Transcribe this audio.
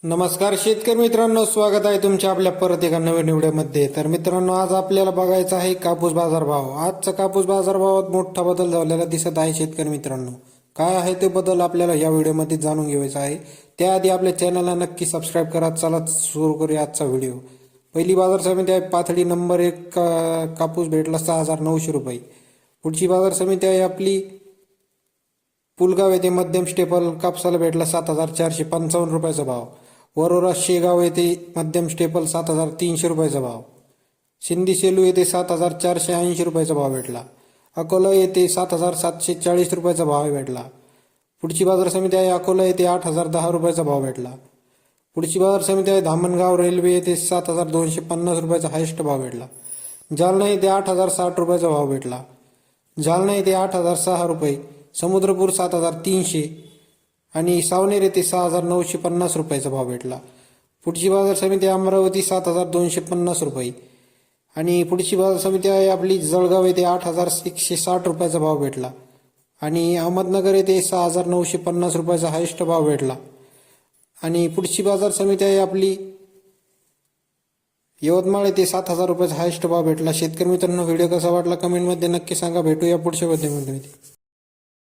नमस्कार शेतकरी मित्रांनो, स्वागत आहे तुमच्या आपल्या परत एका नवीन व्हिडिओमध्ये। तर मित्रांनो, आज आपल्याला बघायचा आहे कापूस बाजारभाव। आजचा कापूस बाजारभावात मोठा बदल झालेला दिसत आहे शेतकरी मित्रांनो। काय आहे ते बदल आपल्याला या व्हिडिओमध्ये जाणून घ्यायचा आहे। त्याआधी आपल्या चॅनलला नक्की सबस्क्राईब करा। चला सुरू करूया आजचा व्हिडिओ। पहिली बाजार समिती आहे पाथडी नंबर 1, कापूस भेटला 6900 रुपये। पुढची बाजार समिती आहे आपली पुलगाव येथे मध्यम स्टेपल कापसाला भेटला 7455 रुपयाचा भाव। वरोरा शेगाव येथे मध्यम स्टेपल 7300 रुपयाचा भाव। सिंदी सेलू येथे 7480 रुपयाचा भाव भेटला। अकोला येथे 7740 रुपयाचा भाव भेटला। पुढची बाजार समिती आहे अकोला येथे 8010 रुपयाचा भाव भेटला। पुढची बाजार समिती आहे धामणगाव रेल्वे येथे 7250 रुपयाचा हायेस्ट भाव भेटला। जालना येथे 8060 रुपयाचा भाव भेटला। जालना येथे 8006 रुपये। समुद्रपूर 7300 आणि सावनेर येथे 6950 रुपयाचा भाव भेटला। पुढची बाजार समिती अमरावती 7250 रुपये आणि पुढची बाजार समिती आहे आपली जळगाव येथे 8160 रुपयाचा भाव भेटला आणि अहमदनगर येथे 6950 रुपयाचा हायेस्ट भाव भेटला आणि पुढची बाजार समिती आहे आपली यवतमाळ येथे 7000 रुपयाचा हायेस्ट भाव भेटला। शेतकरी मित्रांनो, व्हिडिओ कसा वाटला कमेंटमध्ये नक्की सांगा। भेटूया पुढच्या व्हिडिओमध्ये।